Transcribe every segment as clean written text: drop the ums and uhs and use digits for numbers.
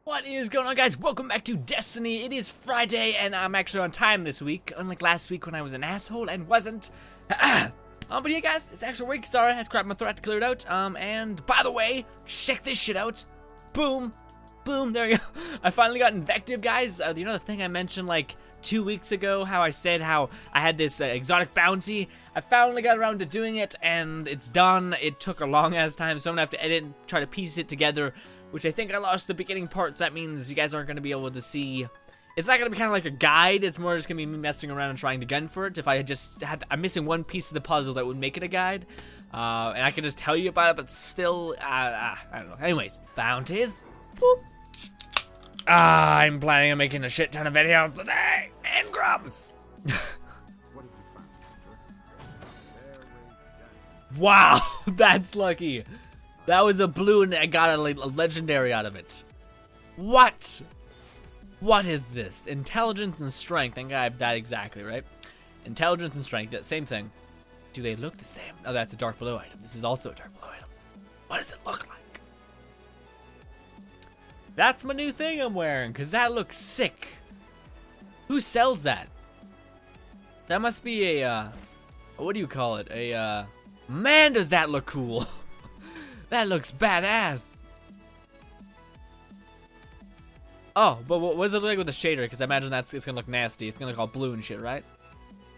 What is going on, guys? Welcome back to Destiny. It is Friday, and I'm actually on time this week, unlike last week when I was an asshole and wasn't. But yeah, guys, it's actual week. Sorry, I had to crap my throat to clear it out. And by the way, check this shit out. Boom. Boom. There you go. I finally got Invective, guys. You know the thing I mentioned like 2 weeks ago, how I said how I had this exotic bounty? I finally got around to doing it, and it's done. It took a long ass time, so I'm gonna have to edit and try to piece it together, which I think I lost the beginning parts. That means you guys aren't gonna be able to see. It's not gonna be kind of like a guide. It's more just gonna be me messing around and trying to gun for it. If I just had, I'm missing one piece of the puzzle that would make it a guide, and I could just tell you about it, but still, I don't know. Anyways, bounties. Boop. I'm planning on making a shit ton of videos today, and grubs. Wow, that's lucky. That was a blue and I got a legendary out of it. What? What is this? Intelligence and strength. I think I have that exactly, right? Intelligence and strength, that same thing. Do they look the same? Oh, that's a dark blue item. This is also a dark blue item. What does it look like? That's my new thing I'm wearing, because that looks sick. Who sells that? That must be a, what do you call it? Man, does that look cool. That looks badass. Oh, but what does it look like with the shader? Because I imagine it's gonna look nasty. It's gonna look all blue and shit, right?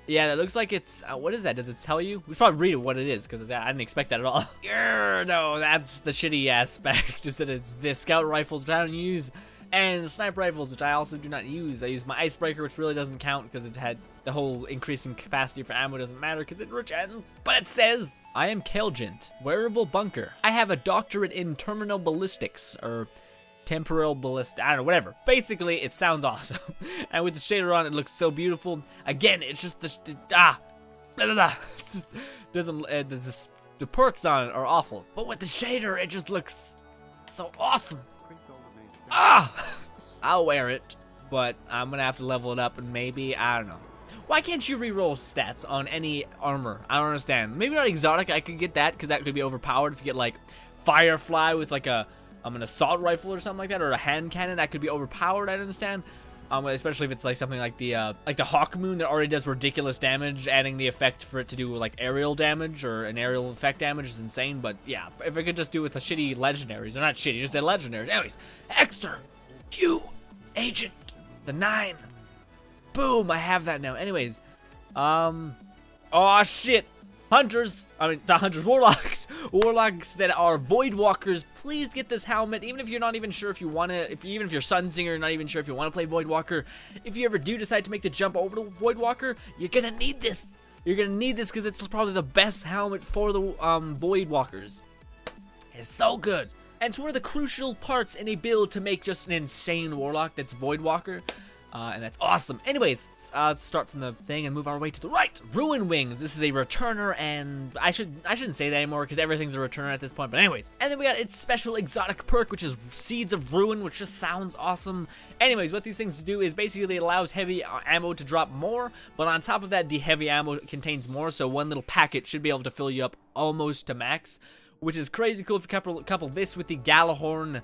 Yeah, that looks like it's, what is that? Does it tell you? We should probably read what it is, because I didn't expect that at all. No, that's the shitty aspect, just that it's the scout rifles, which I don't use, and sniper rifles, which I also do not use. I use my icebreaker, which really doesn't count, because it had the whole increase in capacity for ammo doesn't matter, because it regens. But it says, I am Kelgent, wearable bunker. I have a doctorate in terminal ballistics, or temporal ballistic, I don't know, whatever. Basically, it sounds awesome. And with the shader on, it looks so beautiful. Again, it's just the It's just, doesn't, the perks on it are awful. But with the shader, it just looks so awesome. I'll wear it, but I'm gonna have to level it up and maybe, I don't know. Why can't you reroll stats on any armor? I don't understand. Maybe not exotic, I could get that, because that could be overpowered. If you get like Firefly with like an assault rifle or something like that, or a hand cannon, that could be overpowered, I understand. Especially if it's like something like the Hawk Moon that already does ridiculous damage, adding the effect for it to do like aerial damage or an aerial effect damage is insane. But yeah, if I could just do it with the shitty legendaries, they're not shitty, just the legendaries. Anyways, Exter, Q, Agent, the 9. Boom, I have that now. Anyways, oh shit. Hunters, not hunters, warlocks. Warlocks that are Voidwalkers, please get this helmet. Even if you're not even sure if you want to, even if you're Sunsinger, not even sure if you want to play Voidwalker. If you ever do decide to make the jump over to Voidwalker, you're gonna need this. You're gonna need this because it's probably the best helmet for the Voidwalkers. It's so good. And it's one of the crucial parts in a build to make just an insane warlock that's Voidwalker. And that's awesome. Anyways, let's start from the thing and move our way to the right. Ruin Wings. This is a returner, and I shouldn't say that anymore because everything's a returner at this point. But anyways, and then we got its special exotic perk, which is Seeds of Ruin, which just sounds awesome. Anyways, what these things do is basically it allows heavy ammo to drop more, but on top of that, the heavy ammo contains more. So one little packet should be able to fill you up almost to max, which is crazy cool. If you couple this with the Gjallarhorn.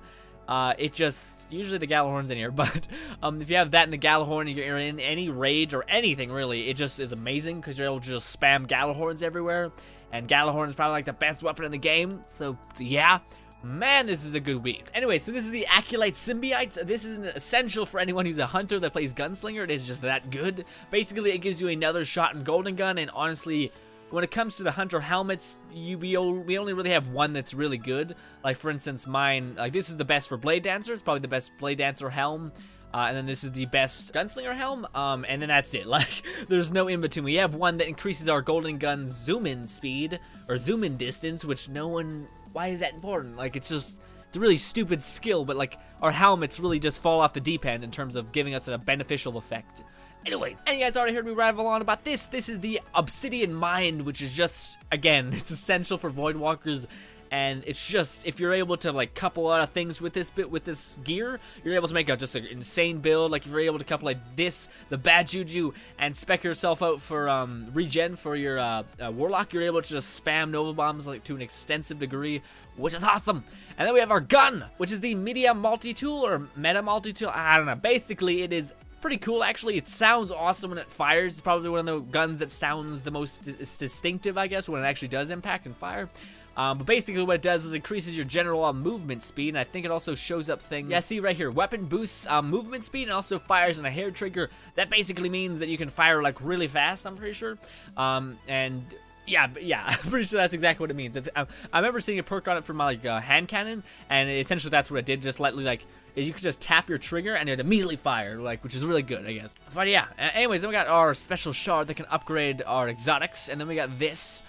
It just, usually the Gjallarhorn's in here, but if you have that in the Gjallarhorn, you're in any raid or anything really, it just is amazing because you're able to just spam Gjallarhorns everywhere, and Gjallarhorn is probably like the best weapon in the game, so yeah. Man, this is a good weave. Anyway, so this is the Acolyte Symbiotes. This isn't essential for anyone who's a hunter that plays Gunslinger. It is just that good. Basically, it gives you another shot in Golden Gun, and honestly, when it comes to the hunter helmets, we only really have one that's really good. Like for instance, mine, like this is the best for Blade Dancer. It's probably the best Blade Dancer helm. And then this is the best Gunslinger helm. And then that's it. Like there's no in between. We have one that increases our Golden Gun zoom in speed or zoom in distance, which no one. Why is that important? Like it's a really stupid skill, but like our helmets really just fall off the deep end in terms of giving us a beneficial effect. Anyways, and you guys already heard me rattle on about this. This is the Obsidian Mind, which is just, again, it's essential for Voidwalkers. And it's just, if you're able to like couple a lot of things with this gear, you're able to make just an insane build. Like if you're able to couple like this, the Bad Juju, and spec yourself out for regen for your Warlock, you're able to just spam Nova Bombs like to an extensive degree, which is awesome. And then we have our gun, which is the Media Multi-Tool or Meta Multi-Tool. I don't know. Basically, it is pretty cool, actually. It sounds awesome when it fires. It's probably one of the guns that sounds the most distinctive, I guess, when it actually does impact and fire. But basically what it does is increases your general movement speed, and I think it also shows up things. Yeah, see right here, weapon boosts movement speed and also fires on a hair trigger. That basically means that you can fire like really fast, I'm pretty sure. And yeah, I'm pretty sure that's exactly what it means. I remember seeing a perk on it for my like hand cannon, and essentially that's what it did. Just lightly like you could just tap your trigger and it immediately fire, like, which is really good, I guess. But yeah, anyways, then we got our special shard that can upgrade our exotics, and then we got this,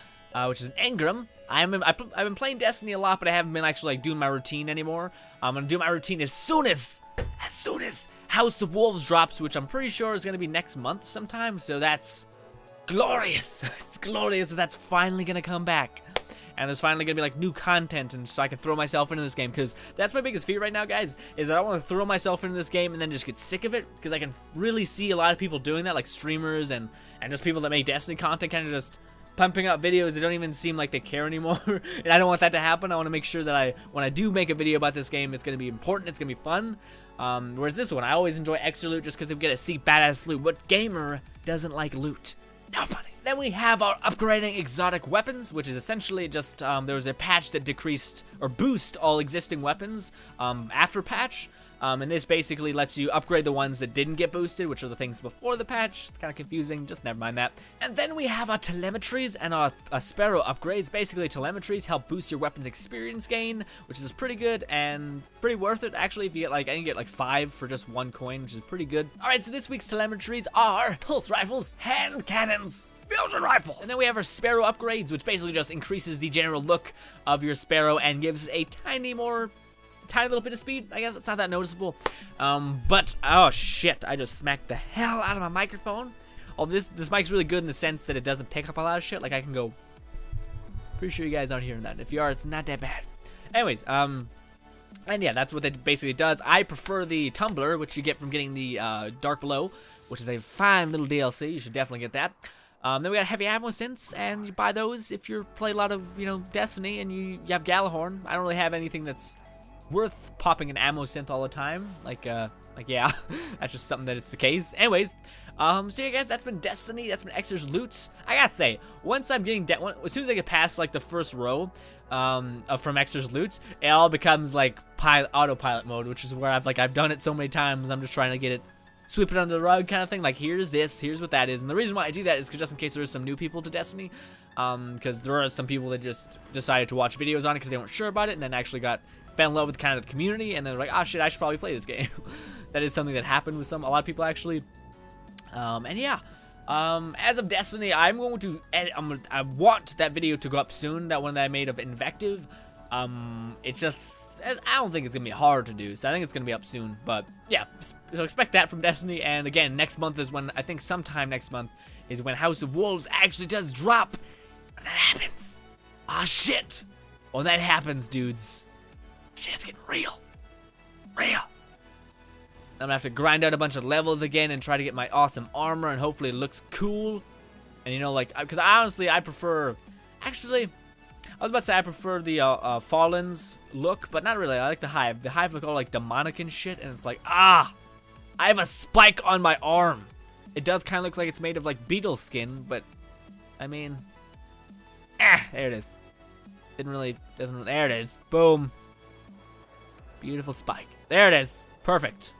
which is an engram. I've been playing Destiny a lot, but I haven't been actually like doing my routine anymore. I'm gonna do my routine as soon as House of Wolves drops, which I'm pretty sure is gonna be next month sometime. So that's glorious. It's glorious that that's finally gonna come back, and there's finally gonna be like new content, and so I can throw myself into this game, because that's my biggest fear right now, guys. Is I don't want to throw myself into this game and then just get sick of it, because I can really see a lot of people doing that, like streamers and just people that make Destiny content, kind of just pumping out videos that don't even seem like they care anymore. And I don't want that to happen. I want to make sure that when I do make a video about this game, it's going to be important, it's going to be fun. Whereas this one, I always enjoy extra loot just because we get to see badass loot. What gamer doesn't like loot? Nobody. Then we have our upgrading exotic weapons, which is essentially just, there was a patch that decreased or boost all existing weapons after patch. And this basically lets you upgrade the ones that didn't get boosted, which are the things before the patch. It's kind of confusing, just never mind that. And then we have our telemetries and our Sparrow upgrades. Basically, telemetries help boost your weapon's experience gain, which is pretty good and pretty worth it, actually. If you get like, I think you get like 5 for just 1 coin, which is pretty good. Alright, so this week's telemetries are pulse rifles, hand cannons, fusion rifles. And then we have our Sparrow upgrades, which basically just increases the general look of your Sparrow and gives a tiny little bit of speed. I guess it's not that noticeable. But oh shit, I just smacked the hell out of my microphone. Oh, this mic's really good in the sense that it doesn't pick up a lot of shit. Like I can go. Pretty sure you guys aren't hearing that. If you are, it's not that bad. Anyways, and yeah, that's what it basically does. I prefer the tumbler, which you get from getting the Dark Below, which is a fine little DLC. You should definitely get that. Then we got heavy ammo synths, and you buy those if you play a lot of, Destiny, and you have Gjallarhorn. I don't really have anything that's worth popping an ammo synth all the time. Like yeah, that's just something that it's the case. Anyways, so yeah, guys, that's been Destiny. That's been Exer's loot. I gotta say, once I'm getting as soon as I get past like the first row from Exer's loot, it all becomes like autopilot mode, which is where I've done it so many times. I'm just trying to get it, sweep it under the rug kind of thing. Like, here's this, here's what that is. And the reason why I do that is because just in case there is some new people to Destiny, because there are some people that just decided to watch videos on it because they weren't sure about it, and then actually fell in love with kind of the community, and then they're like, oh shit, I should probably play this game. That is something that happened with a lot of people, actually. And yeah, as of Destiny, I'm going to edit. I want that video to go up soon. That one that I made of Invective. It's just, I don't think it's gonna be hard to do, so I think it's gonna be up soon. But yeah, so expect that from Destiny. And again, next month is when, I think sometime next month is when House of Wolves actually does drop. When that happens, ah shit. When that happens, dudes, shit's getting real. I'm gonna have to grind out a bunch of levels again and try to get my awesome armor, and hopefully it looks cool. And like, because I prefer, actually, I was about to say I prefer the Fallen's look, but not really. I like the Hive. The Hive look all like demonic and shit, and it's like, I have a spike on my arm. It does kind of look like it's made of like beetle skin, but I mean, there it is. There it is. Boom. Beautiful spike. There it is. Perfect.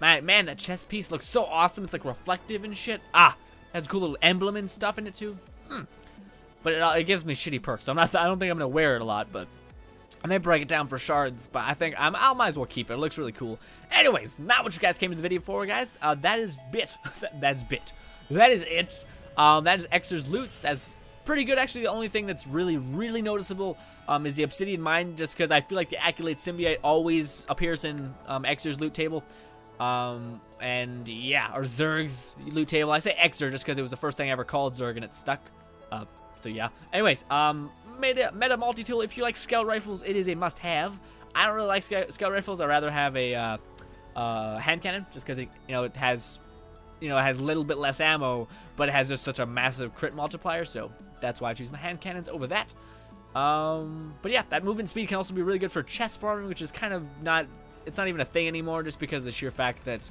Man, that chest piece looks so awesome. It's like reflective and shit. Has a cool little emblem and stuff in it too. But it gives me shitty perks, so I don't think I'm gonna wear it a lot. But I may break it down for shards. But I think I might as well keep it. It looks really cool. Anyways, not what you guys came to the video for, guys. That is bit. That's bit. That is it. That is Exer's loots. That's pretty good, actually. The only thing that's really noticeable is the Obsidian Mine, just because I feel like the Accolade Symbiote always appears in Exer's loot table. And yeah, or Zerg's loot table. I say Exer just because it was the first thing I ever called Zerg and it stuck. So yeah. Anyways, Meta Multi-Tool. If you like scout rifles, it is a must-have. I don't really like scout rifles. I'd rather have a hand cannon, just because it has a little bit less ammo, but it has just such a massive crit multiplier. So that's why I choose my hand cannons over that. But yeah, that movement speed can also be really good for chest farming, which is kind of not, it's not even a thing anymore, just because of the sheer fact that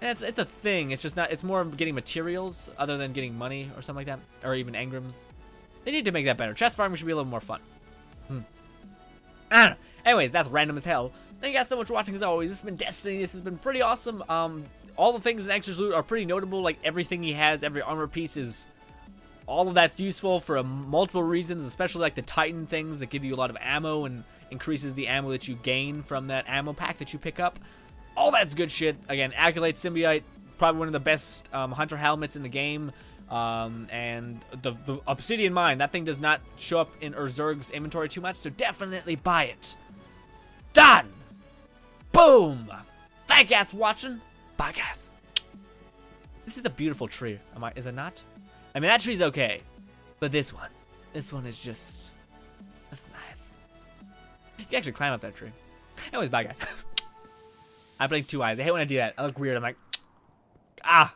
it's a thing. It's just not, it's more of getting materials other than getting money or something like that, or even engrams. They need to make that better. Chest farming should be a little more fun. I don't know. Anyways, that's random as hell. Thank you guys so much for watching as always. This has been Destiny. This has been pretty awesome. All the things in Extra's loot are pretty notable. Like everything he has, every armor piece is, all of that's useful for multiple reasons, especially like the Titan things that give you a lot of ammo and increases the ammo that you gain from that ammo pack that you pick up. All that's good shit. Again, Acolyte Symbiote, probably one of the best hunter helmets in the game. And the Obsidian Mine, that thing does not show up in Urzurg's inventory too much, so definitely buy it. Done! Boom! Thank you guys for watching. Bye, guys. This is a beautiful tree. Is it not? I mean, that tree's okay, but this one is just, that's nice. You can actually climb up that tree. Anyways, bye, guys. I blinked 2 eyes. I hate when I do that. I look weird. I'm like, ah.